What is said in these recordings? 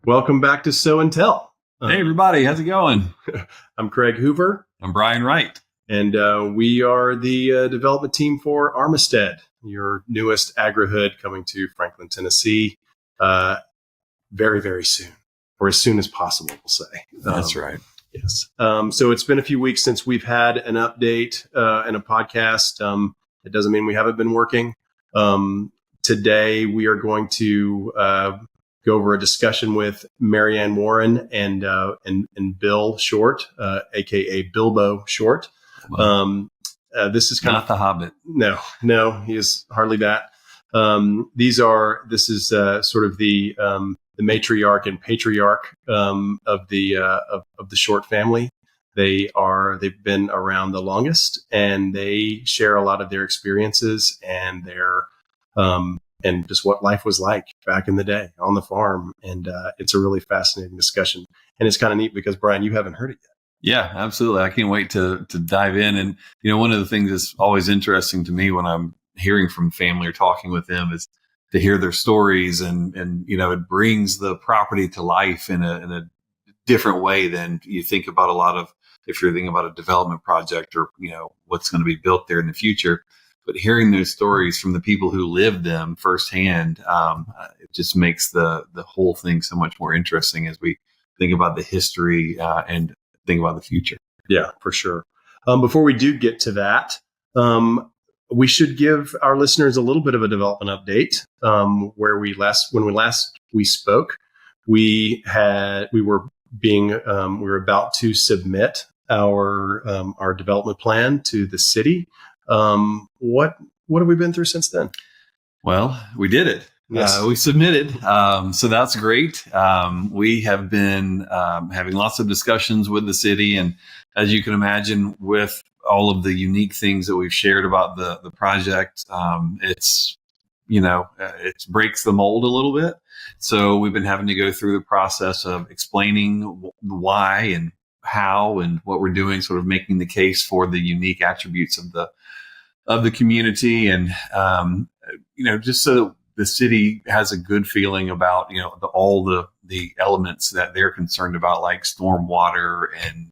Welcome back to Sow and Tell. Hey, everybody. How's it going? I'm Craig Hoover. I'm Brian Wright. And we are the development team for Armistead, your newest agri-hood coming to Franklin, Tennessee, very, very soon, or as soon as possible, we'll say. That's right. Yes. So it's been a few weeks since we've had an update and a podcast. It doesn't mean we haven't been working. Today, we are going to go over a discussion with Marianne Warren and Bill Short, aka Bilbo Short. This is not the Hobbit. No, he is hardly that. This is sort of the matriarch and patriarch of the Short family. They've been around the longest, and they share a lot of their experiences and their and just what life was like back in the day on the farm. And it's a really fascinating discussion. And it's kind of neat because, Brian, you haven't heard it yet. Yeah, absolutely. I can't wait to dive in. And, one of the things that's always interesting to me when I'm hearing from family or talking with them is to hear their stories. And it brings the property to life in a different way than you think about a lot of, if you're thinking about a development project or, what's going to be built there in the future. But hearing those stories from the people who lived them firsthand, it just makes the whole thing so much more interesting as we think about the history and think about the future. Yeah, for sure. Before we do get to that, we should give our listeners a little bit of a development update. When we last spoke, we were about to submit our development plan to the city. What have we been through since then? Well, we did it. Yes. We submitted. So that's great. We have been having lots of discussions with the city. And as you can imagine, with all of the unique things that we've shared about the project, it breaks the mold a little bit. So we've been having to go through the process of explaining why and how and what we're doing, sort of making the case for the unique attributes of the community, and just so that the city has a good feeling about all the elements that they're concerned about, like stormwater and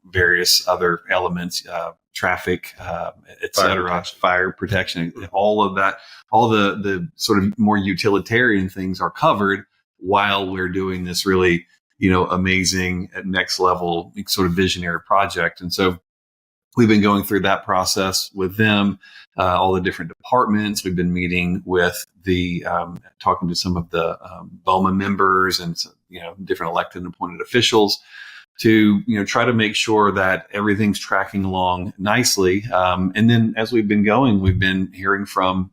various other elements, traffic, et cetera, fire protection, all of that, all the sort of more utilitarian things are covered while we're doing this really amazing next level sort of visionary project. And so we've been going through that process with them, all the different departments. We've been meeting with talking to some of the BOMA members and different elected and appointed officials to try to make sure that everything's tracking along nicely. And then as we've been going, we've been hearing from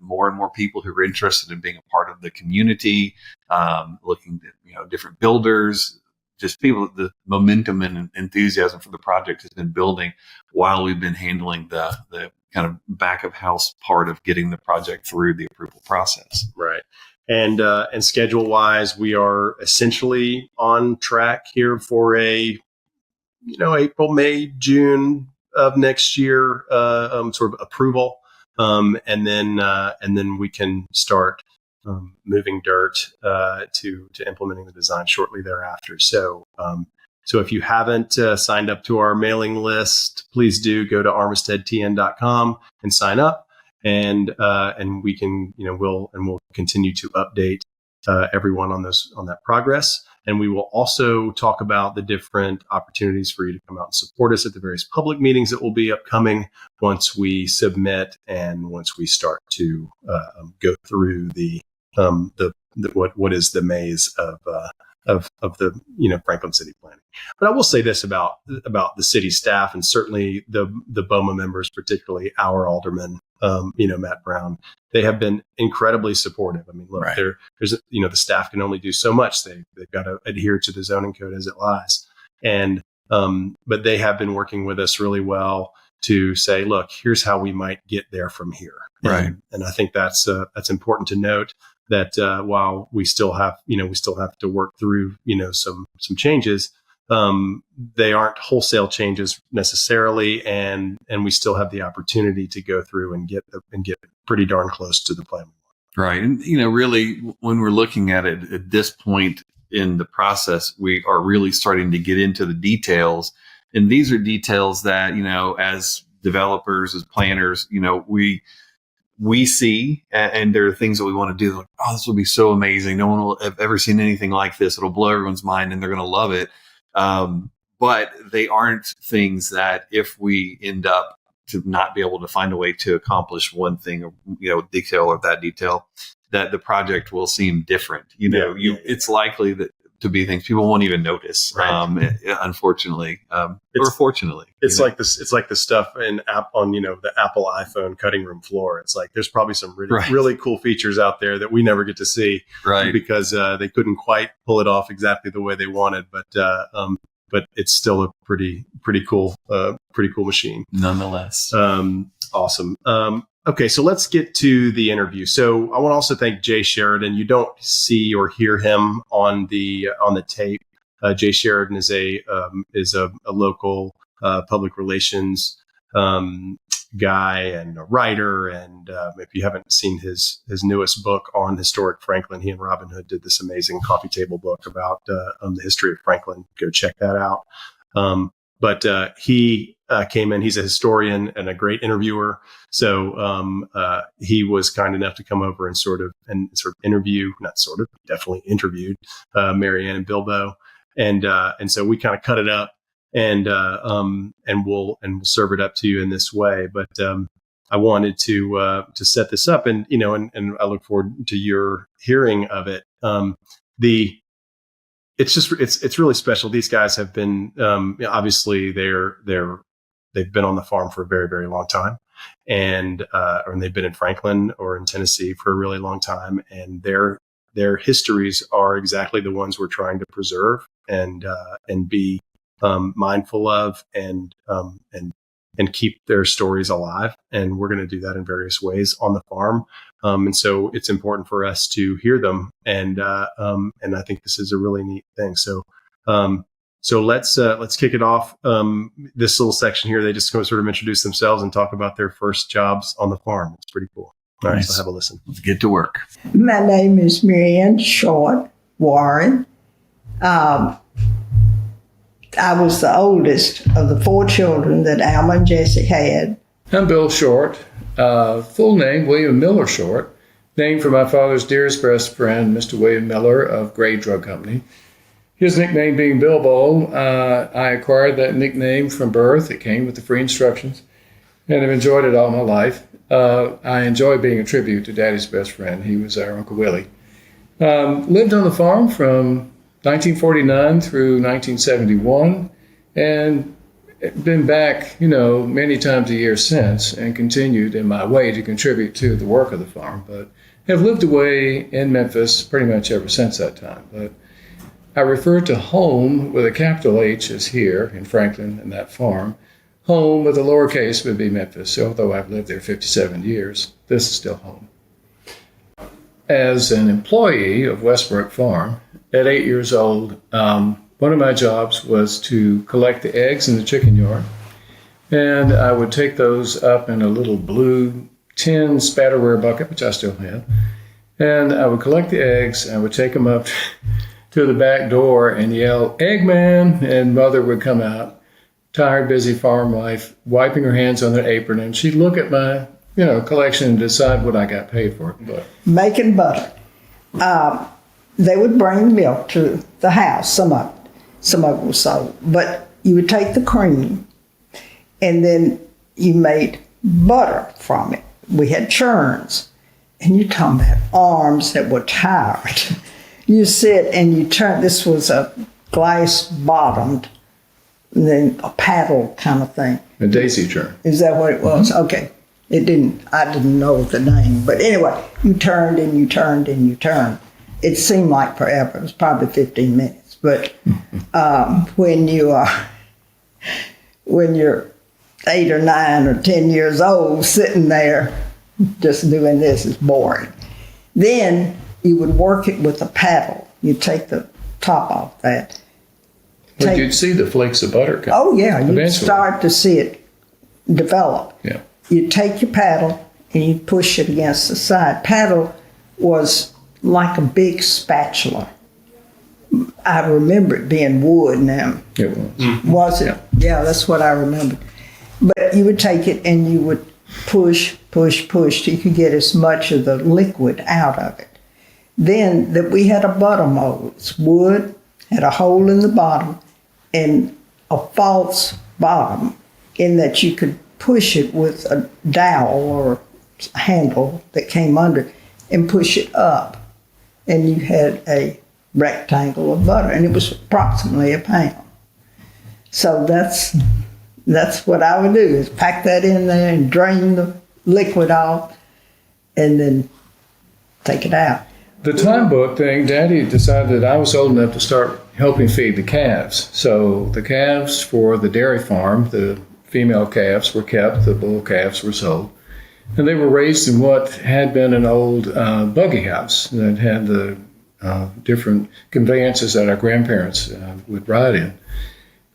more and more people who are interested in being a part of the community, looking at different builders. Just people, the momentum and enthusiasm for the project has been building while we've been handling the kind of back of house part of getting the project through the approval process. Right. And schedule wise, we are essentially on track here for a, April, May, June of next year, sort of approval. And then we can start moving dirt to implementing the design shortly thereafter. So if you haven't signed up to our mailing list, please do go to armisteadtn.com and sign up, and we can we'll continue to update everyone on that progress. And we will also talk about the different opportunities for you to come out and support us at the various public meetings that will be upcoming once we submit and once we start to go through what is the maze of the Franklin City planning. But I will say this about the city staff, and certainly the BOMA members, particularly our alderman, Matt Brown. They have been incredibly supportive. I mean, look, right. there's the staff can only do so much. They've got to adhere to the zoning code as it lies, and but they have been working with us really well to say, look, here's how we might get there from here. Right. And I think that's important to note that while we still have to work through, some changes, they aren't wholesale changes necessarily. And we still have the opportunity to go through and get pretty darn close to the plan. Right. And, really, when we're looking at it at this point in the process, we are really starting to get into the details. And these are details that, as developers, as planners, we see, and there are things that we want to do. Like, oh, this will be so amazing. No one will have ever seen anything like this. It'll blow everyone's mind and they're going to love it. But they aren't things that if we end up to not be able to find a way to accomplish one thing, or, detail or that detail, that the project will seem different. It's likely that to be things people won't even notice. Right. Unfortunately, or fortunately, it's like this. It's like the stuff on the Apple iPhone cutting room floor. It's like there's probably some really cool features out there that we never get to see, right? Because they couldn't quite pull it off exactly the way they wanted, but it's still a pretty cool machine nonetheless. Awesome. Okay, so let's get to the interview. So I want to also thank Jay Sheridan. You don't see or hear him on the tape. Jay Sheridan is a local public relations guy and a writer. And if you haven't seen his newest book on historic Franklin, he and Robin Hood did this amazing coffee table book about the history of Franklin. Go check that out. But he came in. He's a historian and a great interviewer. So he was kind enough to come over and sort of interview, definitely interviewed Marianne and Bilbo. And so we kind of cut it up and we'll serve it up to you in this way. But I wanted to set this up, and and I look forward to your hearing of it. It's really special. These guys have been obviously they've been on the farm for a very, very long time, and they've been in Franklin or in Tennessee for a really long time, and their histories are exactly the ones we're trying to preserve and be mindful of and keep their stories alive. And we're going to do that in various ways on the farm. And so it's important for us to hear them. And I think this is a really neat thing. So let's kick it off. This little section here, they just sort of introduce themselves and talk about their first jobs on the farm. It's pretty cool. All right, so have a listen. Let's get to work. My name is Marianne Short Warren. I was the oldest of the 4 children that Alma and Jesse had. I'm Bill Short, full name William Miller Short, named for my father's dearest best friend, Mr. William Miller of Gray Drug Company. His nickname being Bilbo, I acquired that nickname from birth. It came with the free instructions, and I've enjoyed it all my life. I enjoy being a tribute to Daddy's best friend. He was our Uncle Willie. Lived on the farm from 1949 through 1971, and been back, many times a year since, and continued in my way to contribute to the work of the farm, but have lived away in Memphis pretty much ever since that time. But I refer to home with a capital H as here in Franklin and that farm. Home with a lowercase would be Memphis. So although I've lived there 57 years, this is still home. As an employee of Westbrook Farm, at 8 years old, one of my jobs was to collect the eggs in the chicken yard. And I would take those up in a little blue tin spatterware bucket, which I still have. And I would collect the eggs. I would take them up to the back door and yell, "Eggman!" And Mother would come out, tired, busy farm wife, wiping her hands on her apron. And she'd look at my collection and decide what I got paid for it. But making butter. They would bring milk to the house. Some of it was sold. But you would take the cream, and then you made butter from it. We had churns. And you're talking about arms that were tired. You sit and you turn. This was a glass-bottomed, and then a paddle kind of thing. a daisy churn. Is that what it was? Okay. I didn't know the name. But anyway, you turned and you turned and you turned. It seemed like forever. It was probably 15 minutes. But when you're 8 or 9 or 10 years old, sitting there just doing this is boring. Then you would work it with a paddle. You'd take the top off that. But you'd see the flakes of butter come. Oh, yeah. You'd eventually start to see it develop. Yeah. You'd take your paddle and you'd push it against the side. Paddle was like a big spatula. I remember it being wood now. It was. Was it? Yeah, that's what I remembered. But you would take it and you would push till you could get as much of the liquid out of it. Then that we had a butter mold. It's wood, had a hole in the bottom and a false bottom in that you could push it with a dowel or a handle that came under and push it up. And you had a rectangle of butter, and it was approximately a pound. So that's what I would do, is pack that in there and drain the liquid off and then take it out. The time book thing, Daddy decided that I was old enough to start helping feed the calves. So the calves for the dairy farm, the female calves were kept, the bull calves were sold. And they were raised in what had been an old buggy house that had the different conveyances that our grandparents would ride in.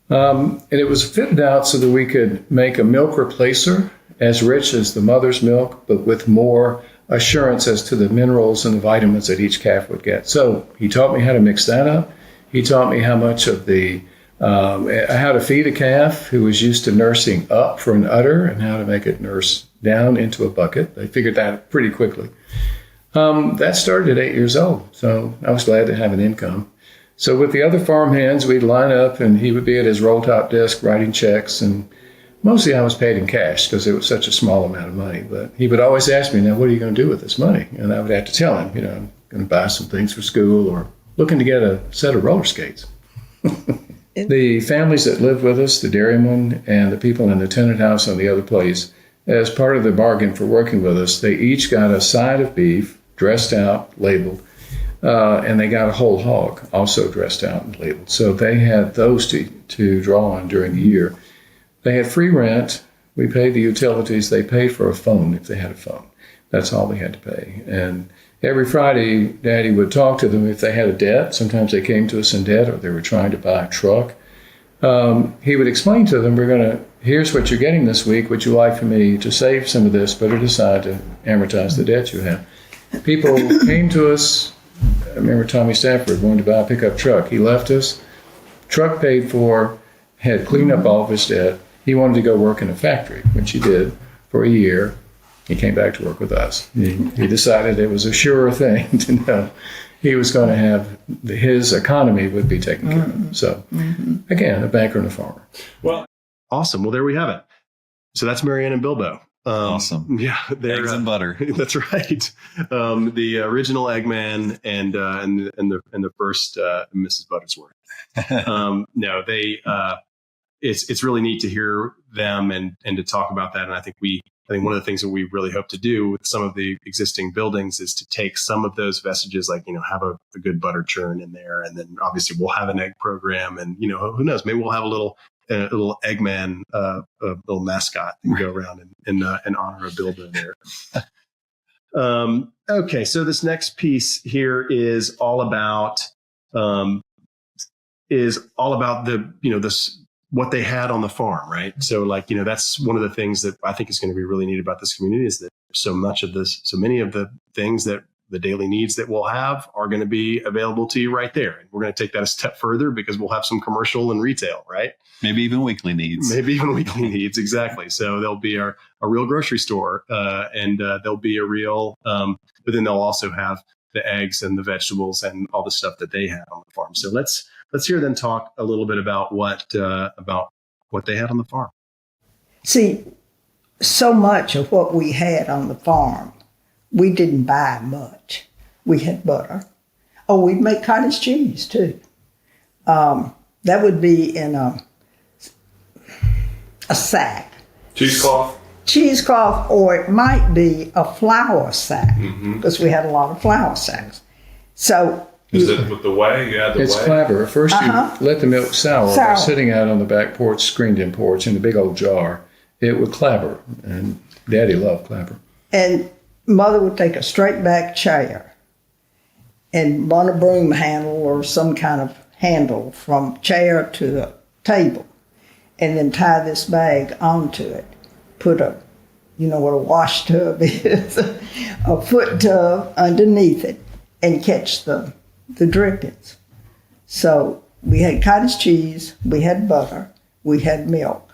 And it was fitted out so that we could make a milk replacer as rich as the mother's milk, but with more assurance as to the minerals and the vitamins that each calf would get. So he taught me how to mix that up. He taught me how much of the how to feed a calf who was used to nursing up for an udder and how to make it nurse down into a bucket. They figured that out pretty quickly. That started at 8 years old, so I was glad to have an income. So with the other farm hands, we'd line up, and he would be at his roll-top desk writing checks, and mostly I was paid in cash because it was such a small amount of money. But he would always ask me, now, what are you going to do with this money? And I would have to tell him, I'm going to buy some things for school or looking to get a set of roller skates. The families that lived with us, the dairymen and the people in the tenant house on the other place, as part of the bargain for working with us, they each got a side of beef, dressed out, labeled, and they got a whole hog, also dressed out and labeled. So they had those to draw on during the year. They had free rent. We paid the utilities. They paid for a phone if they had a phone. That's all they had to pay. And every Friday, Daddy would talk to them if they had a debt. Sometimes they came to us in debt or they were trying to buy a truck. He would explain to them, here's what you're getting this week. Would you like for me to save some of this, but decide to amortize the debt you have? People came to us. I remember Tommy Stafford wanted to buy a pickup truck. He left us. Truck paid for, had cleaned up all of his debt. He wanted to go work in a factory, which he did for a year. He came back to work with us. He decided it was a sure thing to know he was going to have his economy would be taken care of. So, again, a banker and a farmer. Well, awesome. Well, there we have it. So that's Marianne and Bilbo. Awesome. Yeah. Eggs and butter. That's right. The original Eggman and the first Mrs. Buttersworth. No, they. It's really neat to hear them and to talk about that. And I think one of the things that we really hope to do with some of the existing buildings is to take some of those vestiges, like, have a good butter churn in there. And then obviously we'll have an egg program, and, who knows, maybe we'll have a little Eggman, a little mascot and go around and honor a Bilbo there. Okay. So this next piece here is all about this, what they had on the farm, right? So that's one of the things that I think is going to be really neat about this community, is that so many of the things that the daily needs that we'll have are going to be available to you right there. And we're going to take that a step further because we'll have some commercial and retail, right? Maybe even weekly needs. Exactly. So there'll be a real grocery store, and there'll be a real, but then they'll also have the eggs and the vegetables and all the stuff that they had on the farm. So let's hear them talk a little bit about what they had on the farm. See, so much of what we had on the farm, we didn't buy much. We had butter. Oh, we'd make cottage cheese too. That would be in a sack. Cheesecloth, or it might be a flour sack, because we had a lot of flour sacks. So is it with the whey? You add the it's whey? clabber. First, you let the milk sour by sitting out on the back porch, screened-in porch, in the big old jar. It would clabber, and Daddy loved clabber. And Mother would take a straight-back chair and run a broom handle or some kind of handle from chair to the table, and then tie this bag onto it. Put a You know what a wash tub is? A foot tub underneath it, and catch the drippings. So we had cottage cheese, we had butter, we had milk.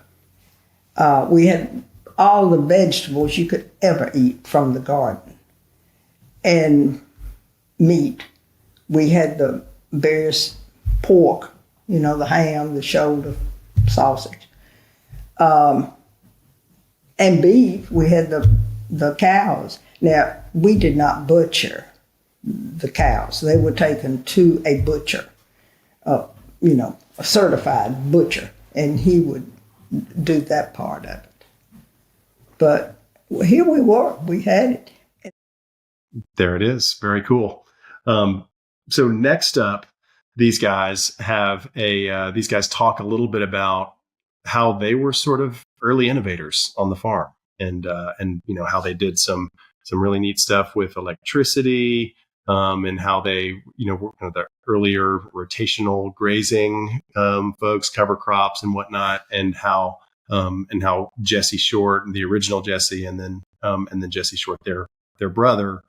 We had all the vegetables you could ever eat from the garden. And meat. We had the various pork, you know, the ham, the shoulder, sausage. And beef, we had the cows. Now, we did not butcher the cows. They were taken to a butcher, you know, a certified butcher, and he would do that part of it. But here we were. We had it. There it is. Very cool. So next up, these guys talk a little bit about how they were sort of early innovators on the farm, and you know how they did some really neat stuff with electricity, and how they, you know, the earlier rotational grazing folks, cover crops and whatnot, and how Jesse Short, the original Jesse, and then Jesse Short, their brother,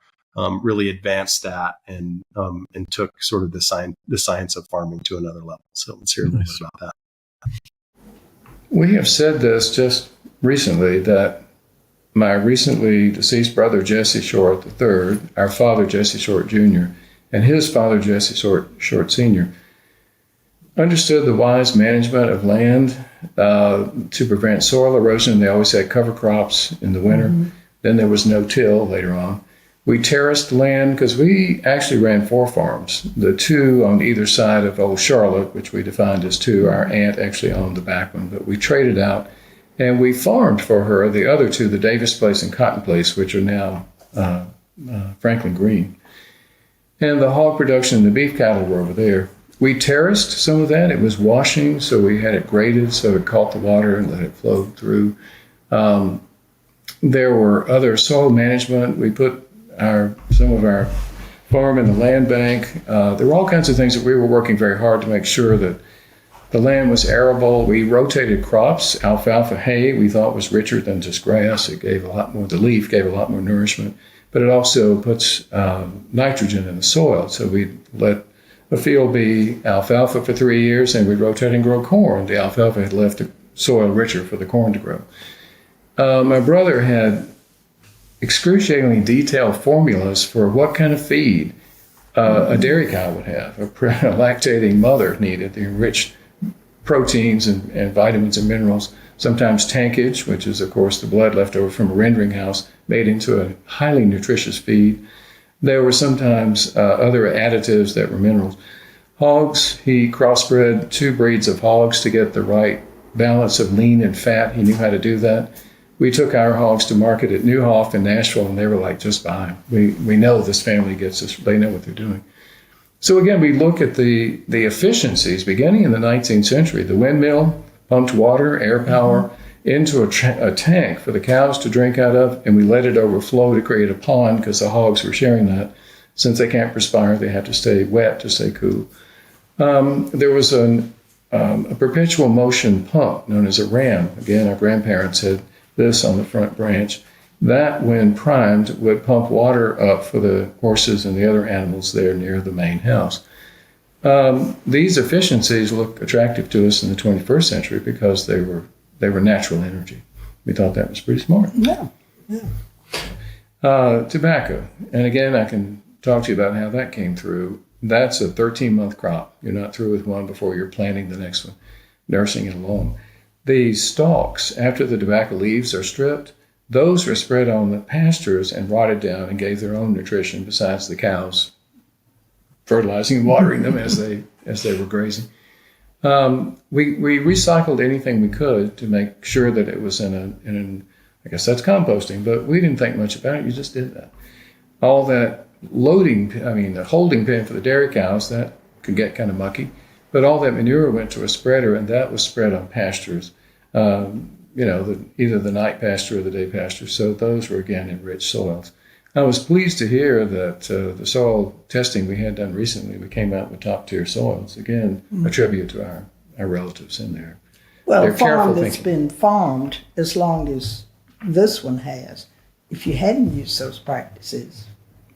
really advanced that and took sort of the science of farming to another level. So let's hear a little bit about that. We have said this just recently, that my recently deceased brother, Jesse Short III, our father, Jesse Short Jr., and his father, Jesse Short Sr., understood the wise management of land to prevent soil erosion. They always had cover crops in the winter. Mm-hmm. Then there was no-till later on. We terraced land because we actually ran 4 farms, the 2 on either side of Old Charlotte, which we defined as 2. Our aunt actually owned the back one, but we traded out, and we farmed for her the other 2, the Davis Place and Cotton Place, which are now Franklin Green. And the hog production and the beef cattle were over there. We terraced some of that. It was washing, so we had it graded so it caught the water and let it flow through. There were other soil management. We put some of our farm in the land bank. There were all kinds of things that we were working very hard to make sure that the land was arable. We rotated crops. Alfalfa hay we thought was richer than just grass. It gave a lot more, the leaf gave a lot more nourishment, but it also puts nitrogen in the soil. So we let a field be alfalfa for 3 years, and we'd rotate and grow corn. The alfalfa had left the soil richer for the corn to grow. My brother had excruciatingly detailed formulas for what kind of feed a dairy cow would have. A lactating mother needed the enriched proteins and vitamins and minerals, sometimes tankage, which is, of course, the blood left over from a rendering house, made into a highly nutritious feed. There were sometimes other additives that were minerals. Hogs, he crossbred 2 breeds of hogs to get the right balance of lean and fat. He knew how to do that. We took our hogs to market at Newhoff in Nashville, and they were like, just buy them. We know this family gets this. They know what they're doing. So again, we look at the efficiencies beginning in the 19th century. The windmill pumped water, air power, into a tank for the cows to drink out of, and we let it overflow to create a pond because the hogs were sharing that. Since they can't perspire, they have to stay wet to stay cool. There was a perpetual motion pump known as a ram. Again, our grandparents had this on the front branch. That, when primed, would pump water up for the horses and the other animals there near the main house. These efficiencies look attractive to us in the 21st century because they were natural energy. We thought that was pretty smart. Yeah. Tobacco. And again, I can talk to you about how that came through. That's a 13-month crop. You're not through with one before you're planting the next one, nursing it along. The stalks, after the tobacco leaves are stripped, those were spread on the pastures and rotted down and gave their own nutrition besides the cows fertilizing and watering them as they were grazing. We recycled anything we could to make sure that it was in I guess that's composting, but we didn't think much about it. You just did that. All that the holding pen for the dairy cows, that could get kind of mucky, but all that manure went to a spreader, and that was spread on pastures, either the night pasture or the day pasture. So those were, again, enriched soils. I was pleased to hear that the soil testing we had done recently, we came out with top-tier soils. Again, a tribute to our relatives in there. Well, a farm that's been farmed as long as this one has, if you hadn't used those practices,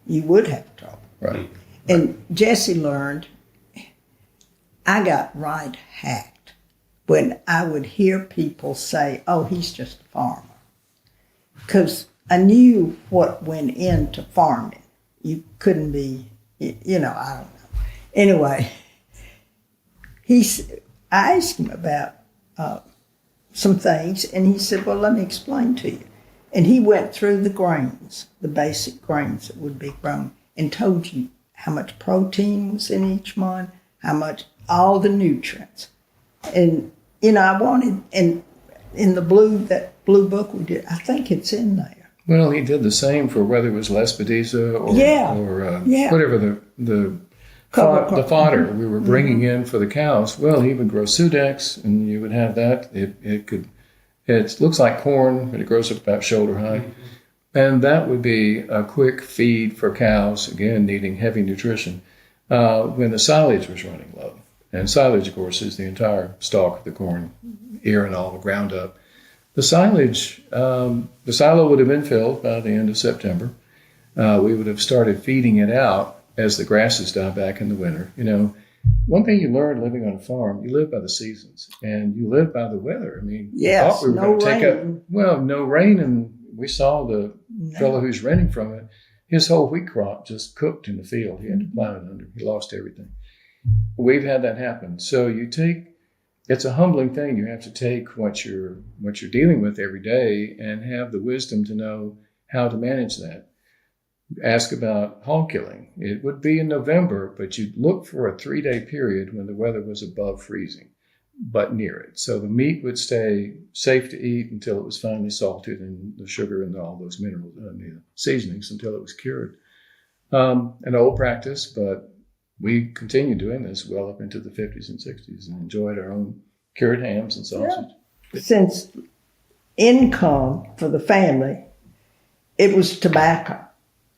you would have trouble. Right. And Jesse learned, I got right hacked when I would hear people say, oh, he's just a farmer. Because I knew what went into farming. You couldn't be, I don't know. Anyway, I asked him about some things, and he said, well, let me explain to you. And he went through the grains, the basic grains that would be grown, and told you how much protein was in each one, how much, all the nutrients. And, I wanted, and in that blue book we did, I think it's in there. Well, he did the same for whether it was Lespedeza or whatever the fodder we were bringing in for the cows. Well, he would grow Sudex, and you would have that. It looks like corn, but it grows up about shoulder high. And that would be a quick feed for cows, again, needing heavy nutrition, when the silage was running low. And silage, of course, is the entire stalk of the corn, ear and all, ground up. The silage, the silo would have been filled by the end of September. We would have started feeding it out as the grasses die back in the winter. One thing you learn living on a farm, you live by the seasons and you live by the weather. I mean, yes, we thought we were going to take no rain, and we saw the fellow who's renting from it, his whole wheat crop just cooked in the field. He had to plow it under. He lost everything. We've had that happen. So it's a humbling thing. You have to take what you're dealing with every day and have the wisdom to know how to manage that. Ask about hog killing. It would be in November, but you'd look for a 3-day period when the weather was above freezing, but near it. So the meat would stay safe to eat until it was finally salted, and the sugar and all those minerals and the seasonings until it was cured. An old practice, but we continued doing this well up into the 50s and 60s and enjoyed our own cured hams and sausage. Yeah. Since income for the family, it was tobacco.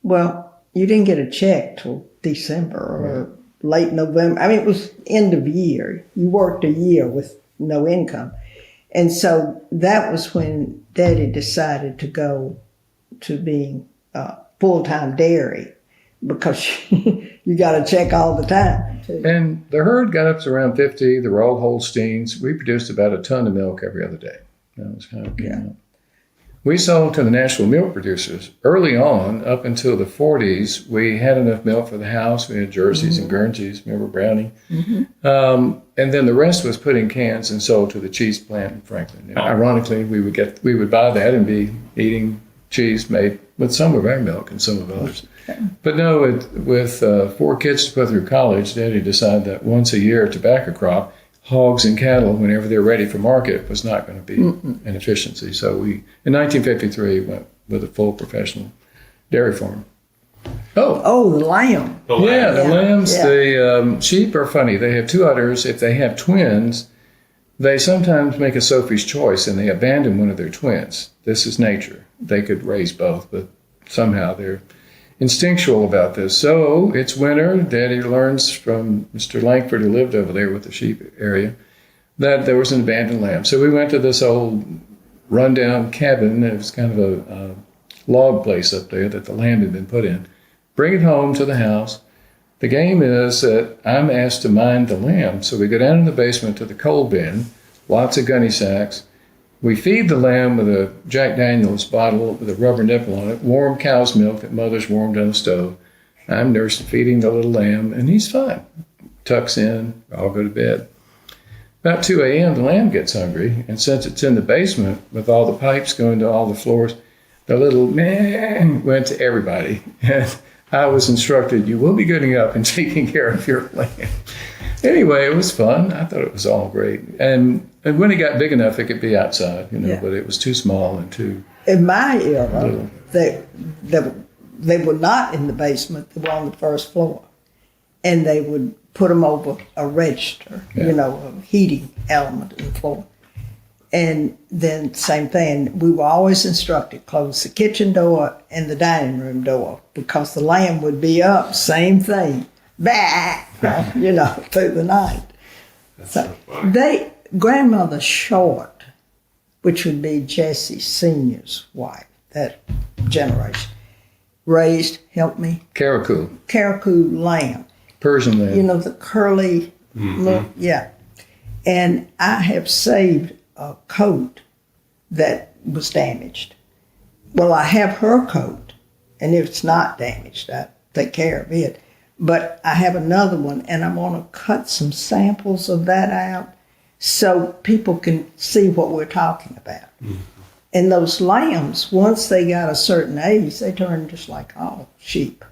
Well, you didn't get a check till December or late November. I mean, it was end of year. You worked a year with no income. And so that was when Daddy decided to go to being full-time dairy, because you got a check all the time. And the herd got up to around 50. They were all Holsteins. We produced about a ton of milk every other day. That was kind of out. We sold to the national milk producers. Early on, up until the 40s, we had enough milk for the house. We had jerseys and Guernseys, remember Brownie? And then the rest was put in cans and sold to the cheese plant in Franklin. And ironically, we would buy that and be eating cheese made with some of our milk and some of others. But no, with 4 kids to put through college, Daddy decided that once a year tobacco crop, hogs and cattle, whenever they're ready for market, was not going to be an efficiency. So we, in 1953, went with a full professional dairy farm. Oh, the lamb. The lambs. Yeah. The sheep are funny. They have 2 udders. If they have twins, they sometimes make a Sophie's choice and they abandon one of their twins. This is nature. They could raise both, but somehow they're instinctual about this. So it's winter. Daddy learns from Mr. Langford, who lived over there with the sheep area, that there was an abandoned lamb. So we went to this old rundown cabin. It was kind of a log place up there that the lamb had been put in. Bring it home to the house. The game is that I'm asked to mind the lamb. So we go down in the basement to the coal bin, lots of gunny sacks. We feed the lamb with a Jack Daniels bottle with a rubber nipple on it, warm cow's milk that mother's warmed on the stove. I'm nursing, feeding the little lamb, and he's fine. Tucks in, I'll go to bed. About 2 a.m., the lamb gets hungry, and since it's in the basement with all the pipes going to all the floors, the little man went to everybody. And I was instructed, you will be getting up and taking care of your lamb. Anyway, it was fun. I thought it was all great. And when it got big enough, it could be outside, but it was too small and too in my era, little. They were not in the basement. They were on the first floor. And they would put them over a register, a heating element in the floor. And then same thing, we were always instructed, close the kitchen door and the dining room door, because the lamb would be up, same thing, through the night. So Grandmother Short which would be Jesse Sr.'s wife, that generation, raised, help me, Caracou lamb. Persian lamb. You know, the curly, look, yeah. And I have saved a coat that was damaged. Well, I have her coat, and if it's not damaged, I take care of it. But I have another one, and I want to cut some samples of that out so people can see what we're talking about. And those lambs, once they got a certain age, they turned just like all sheep.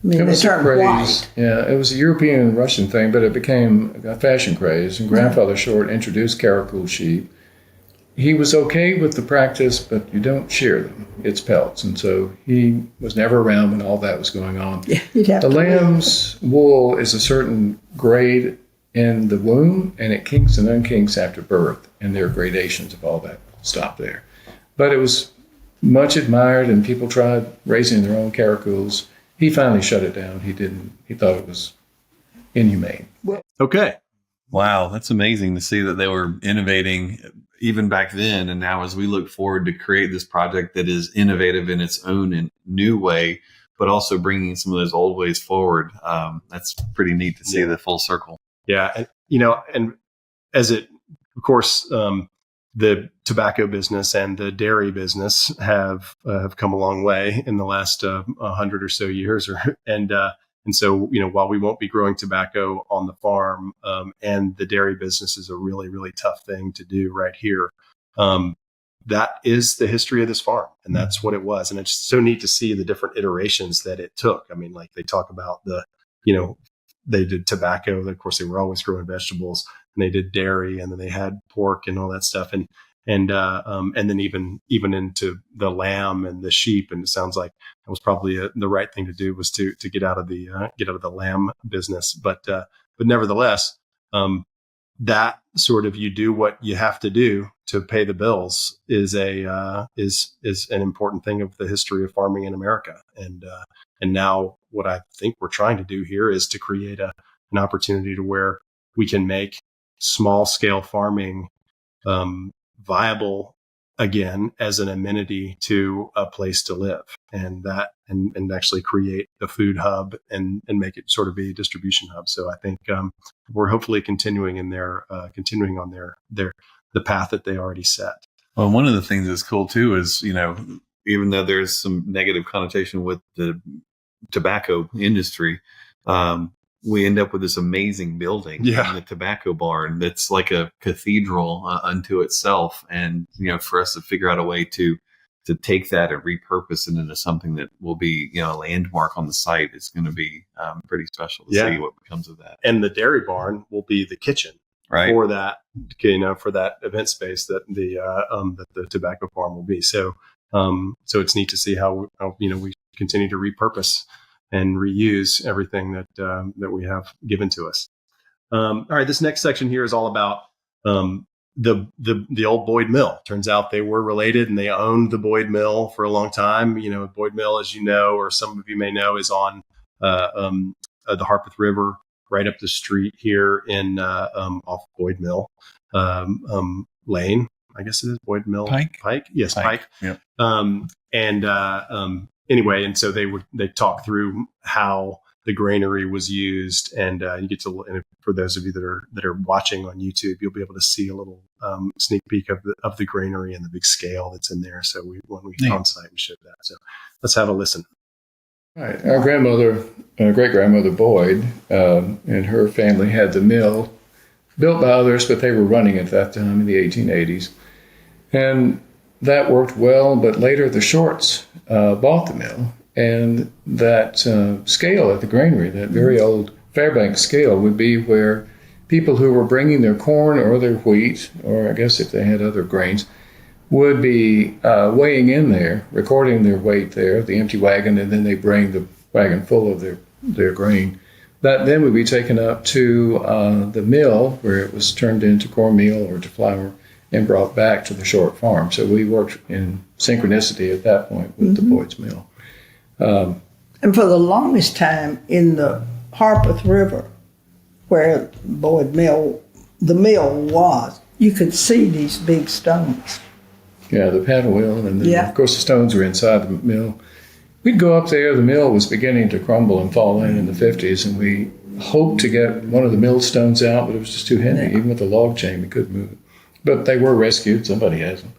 I mean, they turned white. Yeah, it was a European and Russian thing, but it became a fashion craze. And Grandfather Short introduced Caracou sheep. He was okay with the practice, but you don't shear them. It's pelts. And so he was never around when all that was going on. Yeah, you'd have the to lamb's wool is a certain grade in the womb, and it kinks and unkinks after birth. And there are gradations of all that. Stop there. But it was much admired, and people tried raising their own caracouls. He finally shut it down. He didn't. He thought it was inhumane. Okay. Wow, that's amazing to see that they were innovating even back then. And now as we look forward to create this project that is innovative in its own and new way, but also bringing some of those old ways forward, that's pretty neat to see the full circle. Yeah. And, and as it, of course, the tobacco business and the dairy business have come a long way in the last 100 or so years, and so while we won't be growing tobacco on the farm, and the dairy business is a really, really tough thing to do right here, that is the history of this farm, and that's what it was. And it's so neat to see the different iterations that it took. I mean, like they talk about they did tobacco. Of course, they were always growing vegetables, and they did dairy, and then they had pork and all that stuff, and then even into the lamb and the sheep. And it sounds like that was probably the right thing to do, was to get out of the lamb business. But nevertheless, that sort of, you do what you have to do to pay the bills is an important thing of the history of farming in America. And now what I think we're trying to do here is to create an opportunity to where we can make small scale farming viable again as an amenity to a place to live, and actually create a food hub and make it sort of be a distribution hub. So I think we're hopefully continuing on the path that they already set. Well, one of the things that's cool too is, even though there's some negative connotation with the tobacco industry, we end up with this amazing building in the tobacco barn that's like a cathedral unto itself. And, for us to figure out a way to take that and repurpose it into something that will be, a landmark on the site, is going to be pretty special to see what becomes of that. And the dairy barn will be the kitchen for that, for that event space that the tobacco farm will be. So it's neat to see how we continue to repurpose and reuse everything that we have given to us. All right, this next section here is all about the old Boyd Mill. Turns out they were related, and they owned the Boyd Mill for a long time. Boyd Mill, as you know, or some of you may know, is on the Harpeth River, right up the street here in off Boyd Mill Lane. I guess it is Boyd Mill Pike. Yes, Pike. Yep. Anyway, and so they talk through how the granary was used, and you get to, and for those of you that are watching on YouTube, you'll be able to see a little sneak peek of the granary and the big scale that's in there. So when we on site, we showed that. So let's have a listen. All right, our great grandmother Boyd, and her family had the mill built by others, but they were running at that time in the 1880s, and that worked well. But later, the Shorts bought the mill, and that scale at the granary, that very old Fairbanks scale, would be where people who were bringing their corn or their wheat, or I guess if they had other grains, would be weighing in there, recording their weight there, the empty wagon, and then they bring the wagon full of their grain. That then would be taken up to the mill, where it was turned into cornmeal or to flour, and brought back to the Short farm. So we worked in synchronicity at that point with the Boyd's Mill. And for the longest time in the Harpeth River, where Boyd Mill, the mill was, you could see these big stones. Yeah, the paddle wheel, and then, Yeah. of course the stones were inside the mill. We'd go up there. The mill was beginning to crumble and fall in the 50s, and we hoped to get one of the mill stones out, but it was just too heavy. Yeah. Even with the log chain, we couldn't move it. But they were rescued. Somebody has them.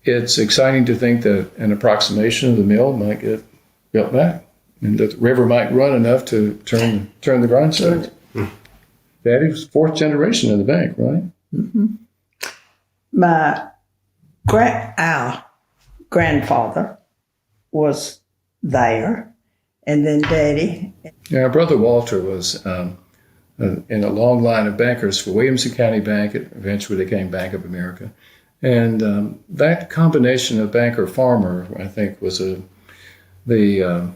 It's exciting to think that an approximation of the mill might get built back, and that the river might run enough to turn the grindstones. Daddy was fourth generation of the bank, right? Our grandfather was there, and then Daddy. Yeah, our brother Walter was in a long line of bankers for Williamson County Bank. It eventually became Bank of America. And that combination of banker-farmer, I think, was the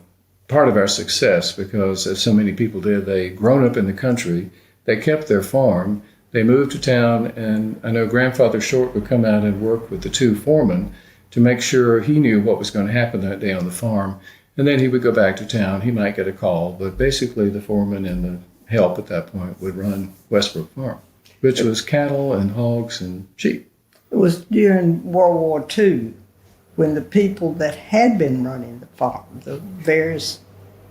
part of our success, because, as so many people did, they'd grown up in the country, they kept their farm, they moved to town, and I know Grandfather Short would come out and work with the two foremen to make sure he knew what was going to happen that day on the farm. And then he would go back to town. He might get a call, but basically the foreman and the help at that point would run Westbrook Farm, which was cattle and hogs and sheep. It was during World War II when the people that had been running the farm, the various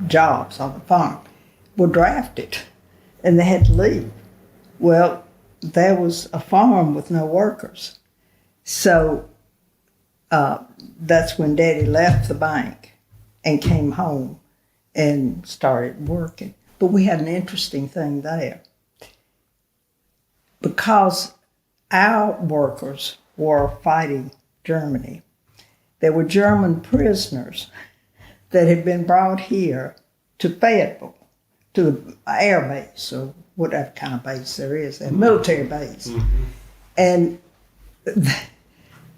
jobs on the farm, were drafted and they had to leave. Well, there was a farm with no workers. So that's when Daddy left the bank and came home and started working. But we had an interesting thing there. Because our workers were fighting Germany, there were German prisoners that had been brought here to Fayetteville, to the air base, or whatever kind of base there is, a military base. And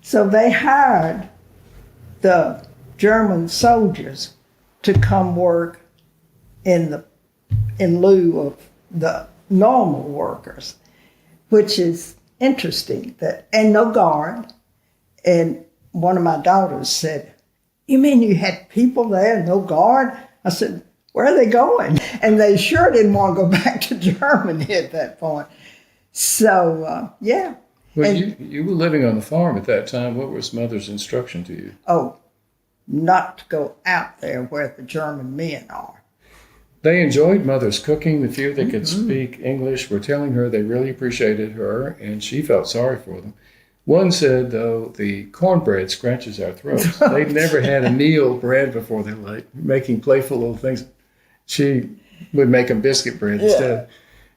so they hired the German soldiers to come work in lieu of the normal workers, which is interesting. And no guard. And one of my daughters said, "You mean you had people there, no guard?" I said, "Where are they going?" And they sure didn't want to go back to Germany at that point. So, yeah. Well, And- you were living on the farm at that time. What was Mother's instruction to you? Oh, not to go out there where the German men are. They enjoyed Mother's cooking. The few that could speak English were telling her they really appreciated her, and she felt sorry for them. One said, though, the cornbread scratches our throats. They'd never had a meal bread before. They were like making playful little things. She would make them biscuit bread instead.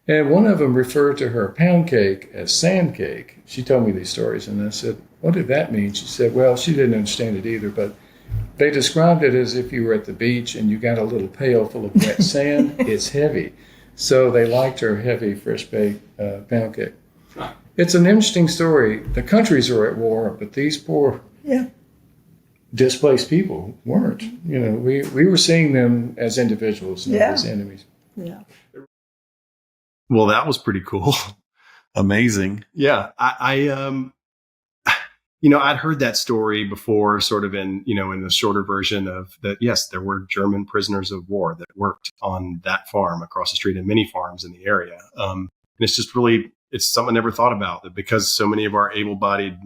And one of them referred to her pound cake as sand cake. She told me these stories, and I said, "What did that mean?" She said, "Well, she didn't understand it either, but they described it as if you were at the beach and you got a little pail full of wet sand. It's heavy." So they liked her heavy, fresh-baked pound cake. It's an interesting story. The countries are at war, but these poor displaced people weren't. You know, we were seeing them as individuals, not as enemies. Yeah. Well, that was pretty cool. Amazing. Yeah. I I'd heard that story before, sort of in the shorter version of that. Yes, there were German prisoners of war that worked on that farm across the street and many farms in the area. And it's just really, it's something I never thought about, that because so many of our able-bodied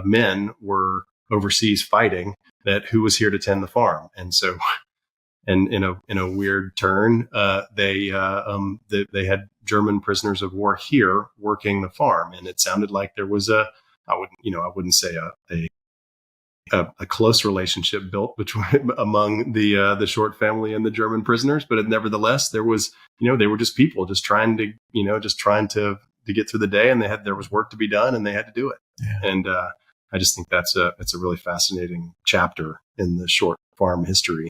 men were overseas fighting, that who was here to tend the farm. And so, and in a weird turn, they had German prisoners of war here working the farm, and it sounded like there was I wouldn't say a close relationship built among the Short family and the German prisoners, but nevertheless there was, they were just people just trying to get through the day, and there was work to be done, and they had to do it. Yeah. And I just think it's a really fascinating chapter in the Short farm history.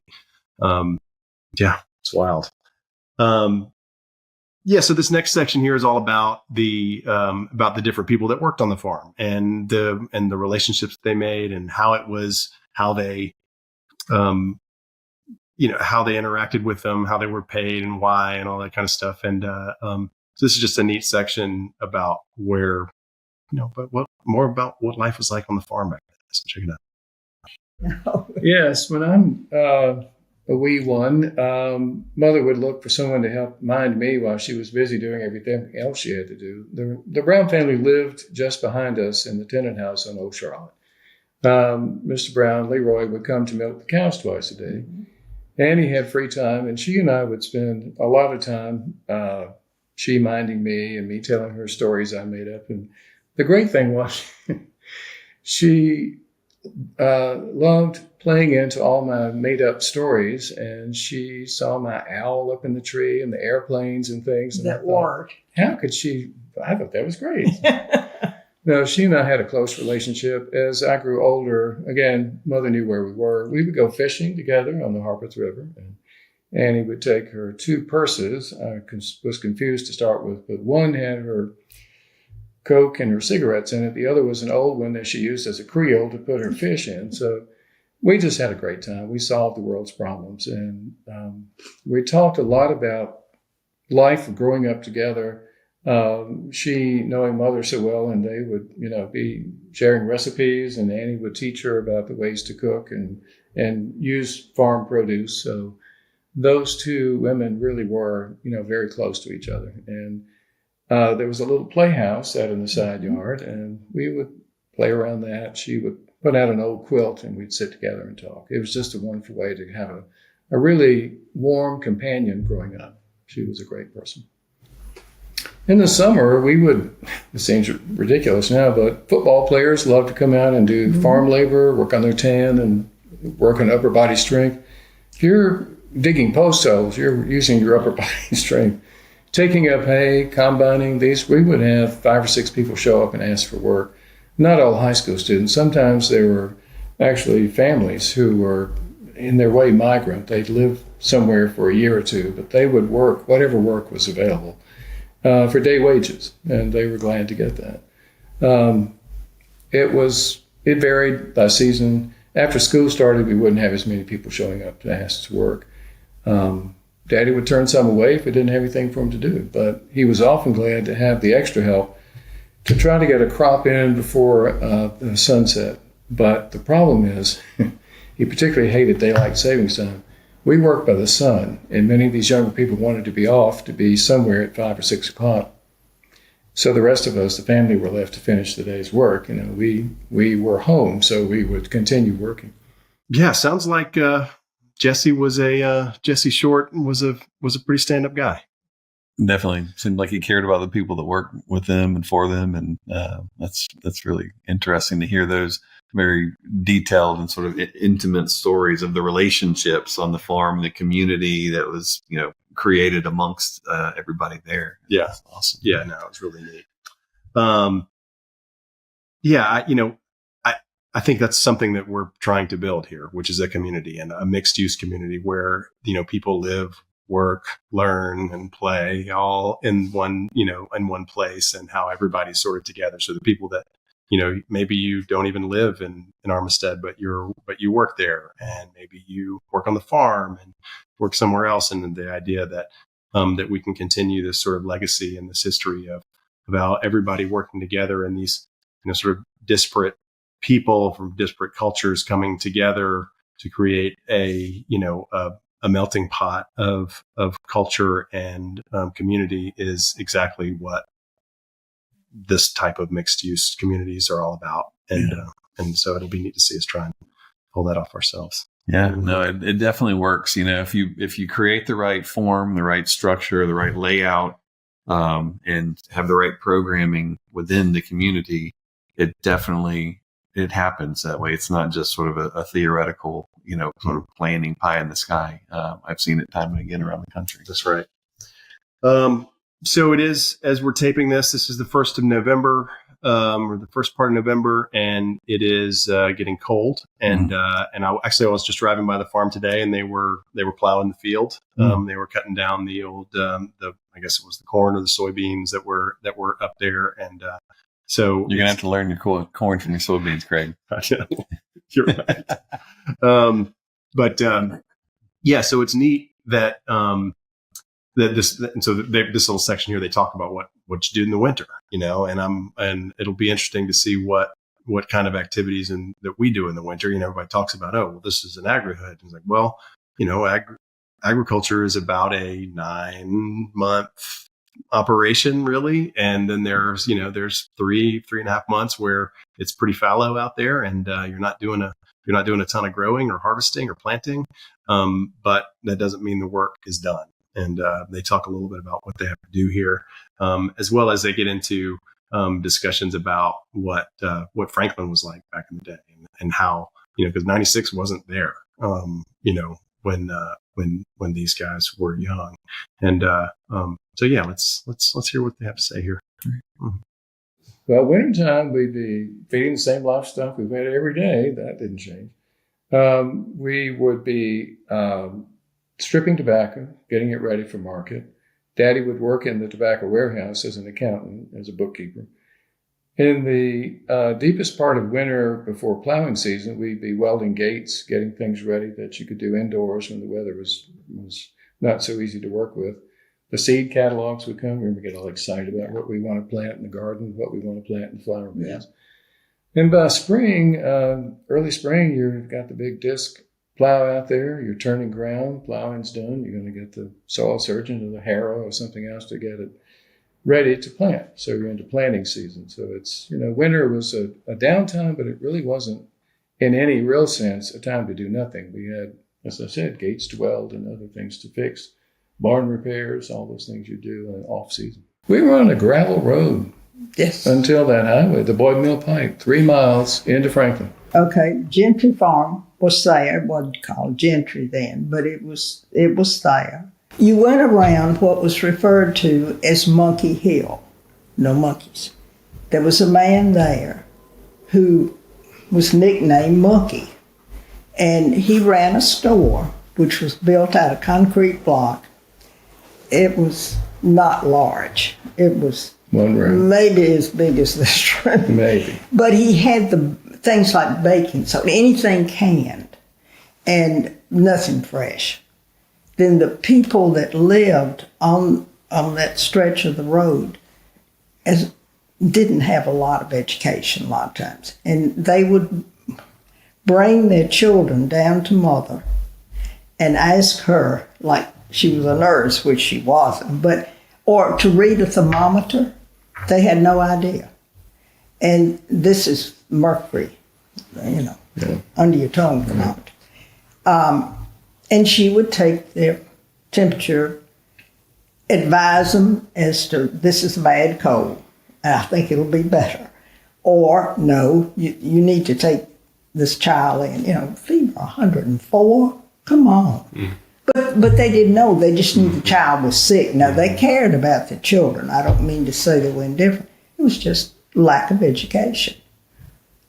It's wild. So this next section here is all about the different people that worked on the farm and the relationships they made, and how they interacted with them, how they were paid and why, and all that kind of stuff. And so this is just a neat section about but more about what life was like on the farm back then. So check it out. Yes, when I'm a wee one, mother would look for someone to help mind me while she was busy doing everything else she had to do. The Brown family lived just behind us in the tenant house on Old Charlotte. Mr. Brown, Leroy, would come to milk the cows twice a day. And he had free time, and she and I would spend a lot of time, she minding me and me telling her stories I made up. And the great thing was she loved playing into all my made-up stories, and she saw my owl up in the tree and the airplanes and things. And That worked. how could she? I thought that was great. No, she and I had a close relationship. As I grew older, again, Mother knew where we were. We would go fishing together on the Harpeth River, and Annie would take her two purses. I was confused to start with, but one had her Coke and her cigarettes in it. The other was an old one that she used as a creel to put her fish in. So we just had a great time. We solved the world's problems, and we talked a lot about life growing up together. She knowing Mother so well, and they would, be sharing recipes, and Annie would teach her about the ways to cook and use farm produce. So those two women really were, very close to each other. And there was a little playhouse out in the side yard, and we would play around that. She would put out an old quilt, and we'd sit together and talk. It was just a wonderful way to have a really warm companion growing up. She was a great person. In the summer, it seems ridiculous now, but football players love to come out and do farm labor, work on their tan, and work on upper body strength. If you're digging post holes, you're using your upper body strength. Taking up hay, combining these, we would have 5 or 6 people show up and ask for work. Not all high school students. Sometimes there were actually families who were in their way migrant. They'd live somewhere for a year or two, but they would work whatever work was available. For day wages, and they were glad to get that. It varied by season. After school started, we wouldn't have as many people showing up to ask to work. Daddy would turn some away if we didn't have anything for him to do, but he was often glad to have the extra help to try to get a crop in before the sunset. But the problem is, he particularly hated daylight savings time. We worked by the sun, and many of these younger people wanted to be off to be somewhere at 5 or 6 o'clock. So the rest of us, the family, were left to finish the day's work. We were home, so we would continue working. Yeah, sounds like Jesse Short was a pretty stand-up guy. Definitely seemed like he cared about the people that work with them and for them, and that's really interesting to hear those very detailed and sort of intimate stories of the relationships on the farm, the community that was, created amongst everybody there. Yeah. That's awesome. Yeah, no, it was really neat. I think that's something that we're trying to build here, which is a community and a mixed use community where, people live, work, learn, and play all in one place, and how everybody's sort of together. So the people that, maybe you don't even live in Armistead, but you work there, and maybe you work on the farm and work somewhere else. And the idea that, that we can continue this sort of legacy and this history of about everybody working together, and these, sort of disparate people from disparate cultures coming together to create a melting pot of culture and community is exactly what this type of mixed use communities are all about. And so it'll be neat to see us try and pull that off ourselves. Yeah, no, it definitely works. If you create the right form, the right structure, the right layout, and have the right programming within the community, it happens that way. It's not just sort of a theoretical, sort of planning pie in the sky. I've seen it time and again around the country. That's right. So it is, as we're taping this is the 1st of November, or the first part of November, and it is getting cold. And I was just driving by the farm today, and they were plowing the field. They were cutting down the old, I guess it was the corn or the soybeans that were up there. And so you're gonna have to learn your corn from your soybeans, Craig. You're right. So it's neat that this little section here, they talk about what you do in the winter, and it'll be interesting to see what kind of activities that we do in the winter. Everybody talks about, oh, well, this is an agri-hood. It's like, well, agriculture is about a 9-month operation, really, and then there's 3.5 months where it's pretty fallow out there, and you're not doing a ton of growing or harvesting or planting, but that doesn't mean the work is done. And they talk a little bit about what they have to do here, as well as they get into discussions about what Franklin was like back in the day, and how, because 96 wasn't there, when these guys were young. And so yeah, let's hear what they have to say here. Mm-hmm. Well, wintertime, we'd be feeding the same livestock we've had every day. That didn't change. We would be stripping tobacco, getting it ready for market. Daddy would work in the tobacco warehouse as an accountant, as a bookkeeper. In the deepest part of winter before plowing season, we'd be welding gates, getting things ready that you could do indoors when the weather was not so easy to work with. The seed catalogs would come. We would get all excited about what we want to plant in the garden, what we want to plant in the flower beds. Yeah. And by spring, early spring, you've got the big disc plow out there. You're turning ground. Plowing's done. You're going to get the soil surgeon or the harrow or something else to get it ready to plant. So you're into planting season. So it's, winter was a downtime, but it really wasn't in any real sense a time to do nothing. We had, as I said, gates to weld and other things to fix, barn repairs, all those things you do in off season. We were on a gravel road. Yes. Until that highway, the Boyd Mill Pike, 3 miles into Franklin. Okay, Gentry Farm was there. It wasn't called Gentry then, but it was there. You went around what was referred to as Monkey Hill. No monkeys. There was a man there who was nicknamed Monkey, and he ran a store which was built out of concrete block. It was not large. It was one room, maybe as big as this room. Maybe. But he had the things like baking soda, anything canned, and nothing fresh. Then the people that lived on that stretch of the road didn't have a lot of education a lot of times. And they would bring their children down to mother and ask her, like she was a nurse, which she wasn't, or to read a thermometer. They had no idea. And this is mercury, under your tongue thermometer. And she would take their temperature, advise them as to, this is bad cold, and I think it'll be better. Or, no, you need to take this child in, fever 104, come on. Mm. But they didn't know. They just knew the child was sick. Now, they cared about the children. I don't mean to say they were indifferent. It was just lack of education.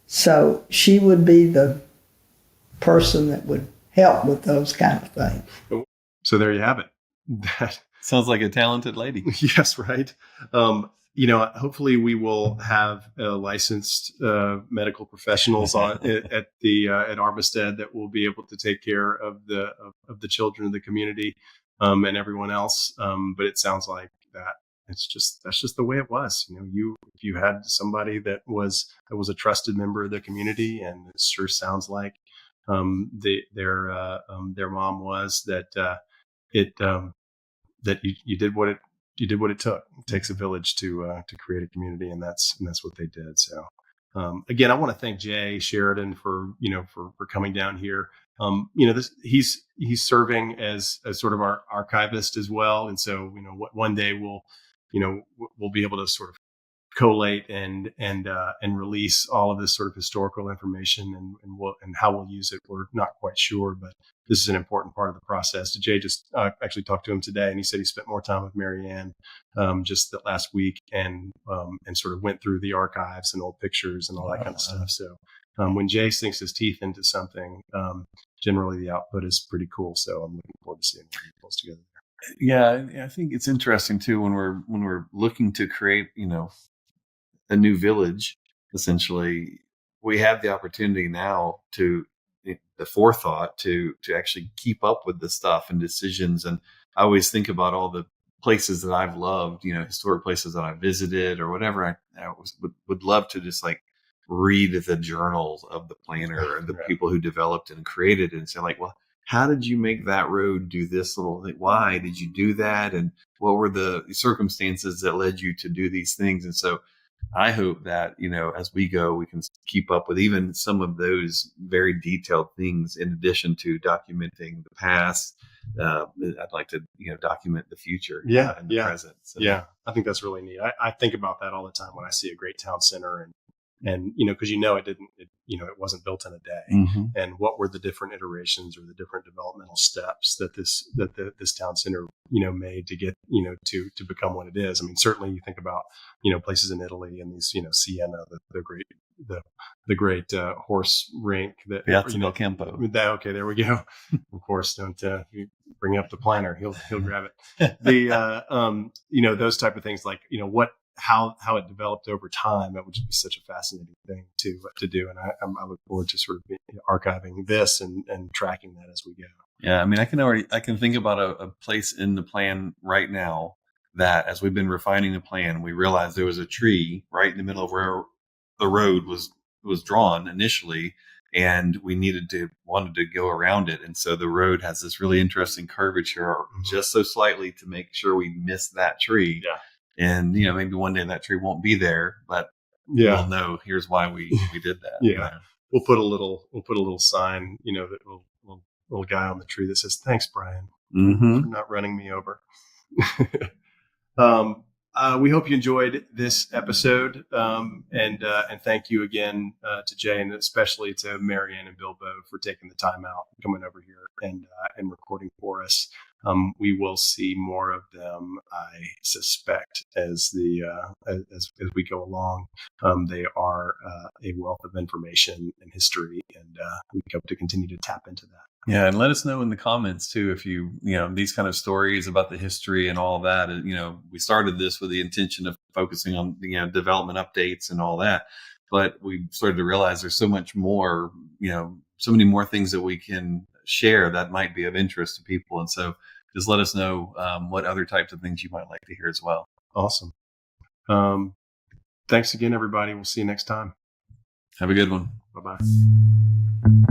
So she would be the person that would help with those kind of things. So there you have it. That sounds like a talented lady. Yes, right. Hopefully we will have licensed medical professionals at Armistead that will be able to take care of the children of the community and everyone else. But it sounds like that's just the way it was. If you had somebody that was a trusted member of the community, and it sure sounds like their mom was, that you did what it took. It takes a village to create a community, and that's what they did. So again, I want to thank Jay Sheridan for coming down here. He's serving as sort of our archivist as well, and so one day we'll be able to sort of collate and release all of this sort of historical information, and how we'll use it. We're not quite sure, but this is an important part of the process. Jay just actually talked to him today, and he said he spent more time with Mary Ann just the last week, and sort of went through the archives and old pictures and all that kind of stuff. So when Jay sinks his teeth into something, generally the output is pretty cool. So I'm looking forward to seeing what he pulls together. Yeah, I think it's interesting too when we're looking to create a new village. Essentially, we have the opportunity now to the forethought to actually keep up with the stuff and decisions. And I always think about all the places that I've loved, historic places that I visited or whatever. I would love to just like read the journals of the planner and the people who developed and created it, and say like, well, how did you make that road do this little thing? Why did you do that? And what were the circumstances that led you to do these things? And so I hope that, as we go, we can keep up with even some of those very detailed things in addition to documenting the past. I'd like to, document the future and the present. So. Yeah, I think that's really neat. I think about that all the time when I see a great town center and because it wasn't built in a day. Mm-hmm. And what were the different iterations or the different developmental steps that this town center made to get to become what it is. I mean, certainly you think about places in Italy and these Siena, the great horse rink that Piazza del Campo. Okay, there we go. Of course, don't bring up the planner; he'll grab it. Those type of things, like how it developed over time. It would just be such a fascinating thing to do, and I look forward to sort of archiving this and tracking that as we go. Yeah, I mean, I can think about a place in the plan right now that, as we've been refining the plan, we realized there was a tree right in the middle of where the road was drawn initially, and we wanted to go around it, and so the road has this really interesting curvature, just so slightly to make sure we miss that tree. Yeah. And, maybe one day that tree won't be there, but we'll know here's why we did that. Yeah. We'll put a little sign, that little guy on the tree that says, "Thanks, Brian, Mm-hmm. for not running me over." We hope you enjoyed this episode. And thank you again to Jay, and especially to Marianne and Bilbo for taking the time out, coming over here and recording for us. We will see more of them, I suspect, as we go along. They are a wealth of information and history, and we hope to continue to tap into that. Yeah, and let us know in the comments too if you these kind of stories about the history and all that. We started this with the intention of focusing on development updates and all that, but we started to realize there's so much more, so many more things that we can share that might be of interest to people. And so just let us know what other types of things you might like to hear as well. Awesome. Thanks again, everybody. We'll see you next time. Have a good one. Bye-bye.